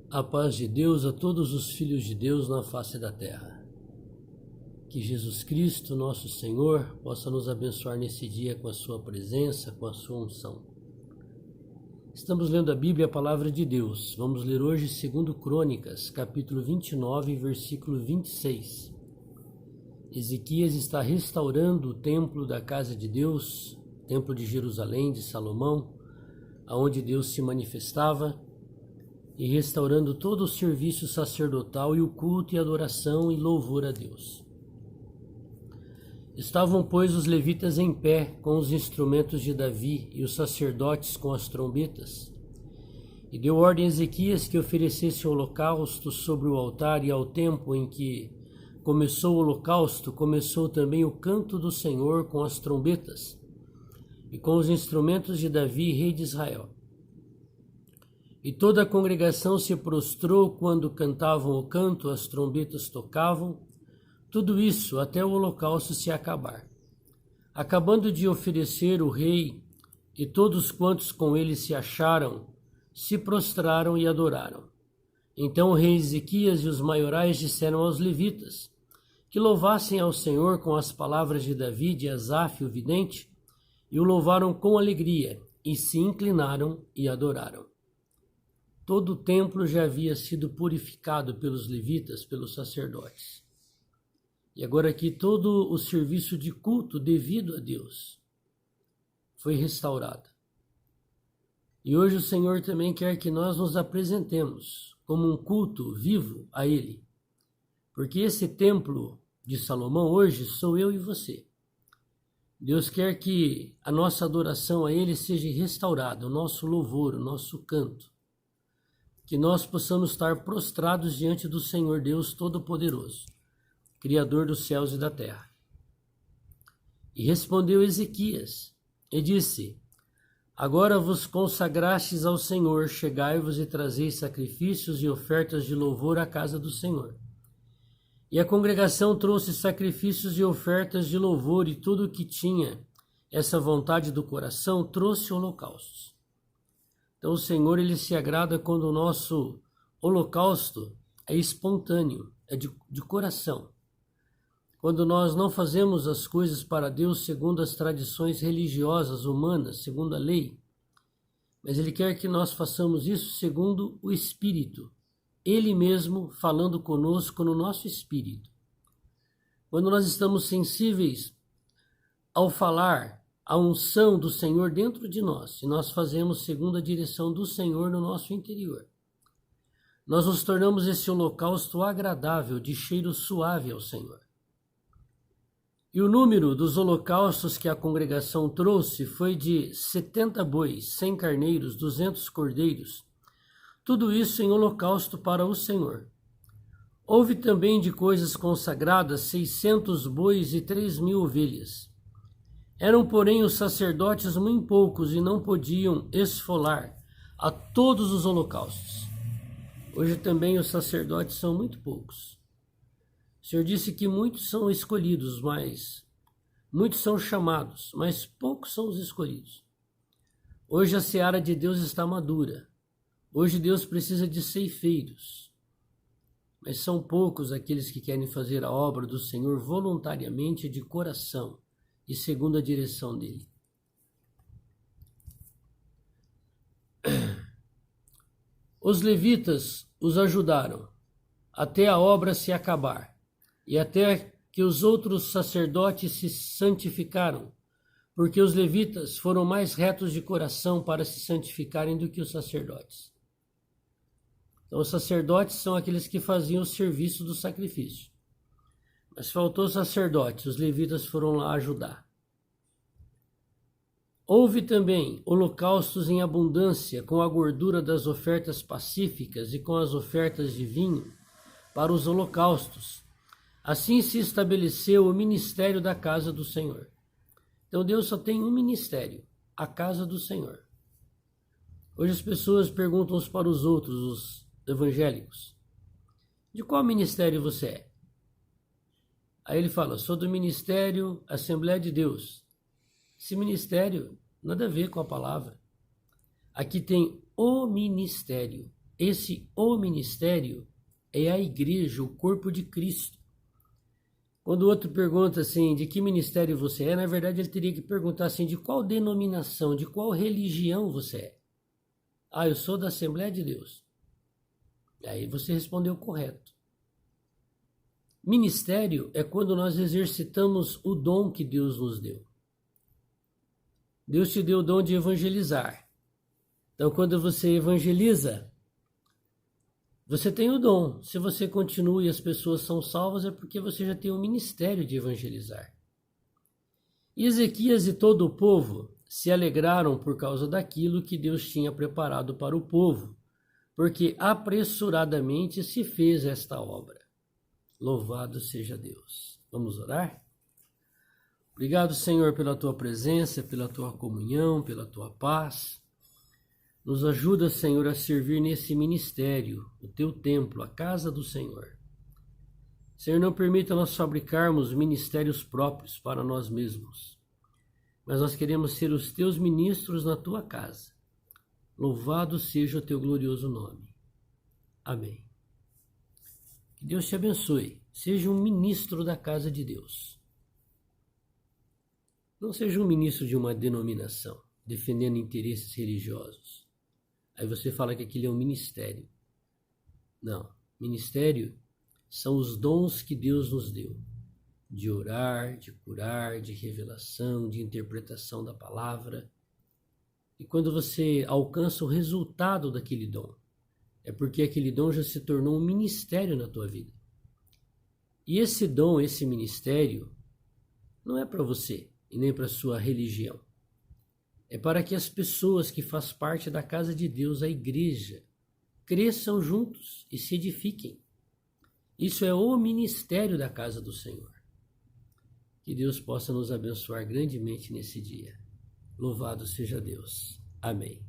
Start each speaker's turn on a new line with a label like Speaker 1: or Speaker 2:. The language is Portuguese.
Speaker 1: A paz de Deus a todos os filhos de Deus na face da terra. Que Jesus Cristo, nosso Senhor, possa nos abençoar nesse dia com a sua presença, com a sua unção. Estamos lendo a Bíblia, a palavra de Deus. Vamos ler hoje 2 Crônicas, capítulo 29, versículo 26. Ezequias está restaurando o templo da casa de Deus, templo de Jerusalém, de Salomão, aonde Deus se manifestava, e restaurando todo o serviço sacerdotal e o culto e adoração e louvor a Deus. Estavam, pois, os levitas em pé com os instrumentos de Davi e os sacerdotes com as trombetas. E deu ordem a Ezequias que oferecesse holocausto sobre o altar, e ao tempo em que começou o holocausto, começou também o canto do Senhor com as trombetas e com os instrumentos de Davi, rei de Israel. E toda a congregação se prostrou quando cantavam o canto, as trombetas tocavam, tudo isso até o holocausto se acabar. Acabando de oferecer o rei e todos quantos com ele se acharam, se prostraram e adoraram. Então o rei Ezequias e os maiorais disseram aos levitas que louvassem ao Senhor com as palavras de Davi, de Asaf, o vidente, e o louvaram com alegria, e se inclinaram e adoraram. Todo o templo já havia sido purificado pelos levitas, pelos sacerdotes. E agora aqui todo o serviço de culto devido a Deus foi restaurado. E hoje o Senhor também quer que nós nos apresentemos como um culto vivo a Ele. Porque esse templo de Salomão hoje sou eu e você. Deus quer que a nossa adoração a Ele seja restaurada, o nosso louvor, o nosso canto. Que nós possamos estar prostrados diante do Senhor Deus Todo-Poderoso, Criador dos céus e da terra. E respondeu Ezequias, e disse: Agora vos consagrastes ao Senhor, chegai-vos e trazei sacrifícios e ofertas de louvor à casa do Senhor. E a congregação trouxe sacrifícios e ofertas de louvor, e tudo o que tinha essa vontade do coração trouxe holocaustos. Então o Senhor, Ele se agrada quando o nosso holocausto é espontâneo, é de coração. Quando nós não fazemos as coisas para Deus segundo as tradições religiosas humanas, segundo a lei, mas Ele quer que nós façamos isso segundo o Espírito, Ele mesmo falando conosco no nosso espírito. Quando nós estamos sensíveis ao falar, a unção do Senhor dentro de nós, e nós fazemos segundo a direção do Senhor no nosso interior, nós nos tornamos esse holocausto agradável, de cheiro suave ao Senhor. E o número dos holocaustos que a congregação trouxe foi de 70 bois, 100 carneiros, 200 cordeiros, tudo isso em holocausto para o Senhor. Houve também de coisas consagradas 600 bois e 3.000 ovelhas. Eram, porém, os sacerdotes muito poucos e não podiam esfolar a todos os holocaustos. Hoje também os sacerdotes são muito poucos. O Senhor disse que muitos são escolhidos, mas muitos são chamados, mas poucos são os escolhidos. Hoje a seara de Deus está madura. Hoje Deus precisa de ceifeiros. Mas são poucos aqueles que querem fazer a obra do Senhor voluntariamente, de coração e segundo a direção dele. Os levitas os ajudaram até a obra se acabar e até que os outros sacerdotes se santificaram, porque os levitas foram mais retos de coração para se santificarem do que os sacerdotes. Então os sacerdotes são aqueles que faziam o serviço do sacrifício. Mas faltou sacerdote, os levitas foram lá ajudar. Houve também holocaustos em abundância, com a gordura das ofertas pacíficas e com as ofertas de vinho para os holocaustos. Assim se estabeleceu o ministério da casa do Senhor. Então Deus só tem um ministério, a casa do Senhor. Hoje as pessoas perguntam uns para os outros, os evangélicos: de qual ministério você é? Aí ele fala: sou do ministério Assembleia de Deus. Esse ministério nada a ver com a palavra. Aqui tem o ministério. o ministério é a igreja, o corpo de Cristo. Quando o outro pergunta assim, de que ministério você é, na verdade ele teria que perguntar assim, de qual denominação, de qual religião você é. Ah, eu sou da Assembleia de Deus. Aí você respondeu correto. Ministério é quando nós exercitamos o dom que Deus nos deu. Deus te deu o dom de evangelizar. Então, quando você evangeliza, você tem o dom. Se você continua e as pessoas são salvas, é porque você já tem o ministério de evangelizar. E Ezequias e todo o povo se alegraram por causa daquilo que Deus tinha preparado para o povo, porque apressuradamente se fez esta obra. Louvado seja Deus. Vamos orar? Obrigado, Senhor, pela tua presença, pela tua comunhão, pela tua paz. Nos ajuda, Senhor, a servir nesse ministério, o teu templo, a casa do Senhor. Senhor, não permita nós fabricarmos ministérios próprios para nós mesmos, mas nós queremos ser os teus ministros na tua casa. Louvado seja o teu glorioso nome. Amém. Que Deus te abençoe. Seja um ministro da casa de Deus. Não seja um ministro de uma denominação, defendendo interesses religiosos. Aí você fala que aquilo é um ministério. Não. Ministério são os dons que Deus nos deu. De orar, de curar, de revelação, de interpretação da palavra. E quando você alcança o resultado daquele dom, é porque aquele dom já se tornou um ministério na tua vida. E esse dom, esse ministério, não é para você e nem para a sua religião. É para que as pessoas que fazem parte da casa de Deus, a igreja, cresçam juntos e se edifiquem. Isso é o ministério da casa do Senhor. Que Deus possa nos abençoar grandemente nesse dia. Louvado seja Deus. Amém.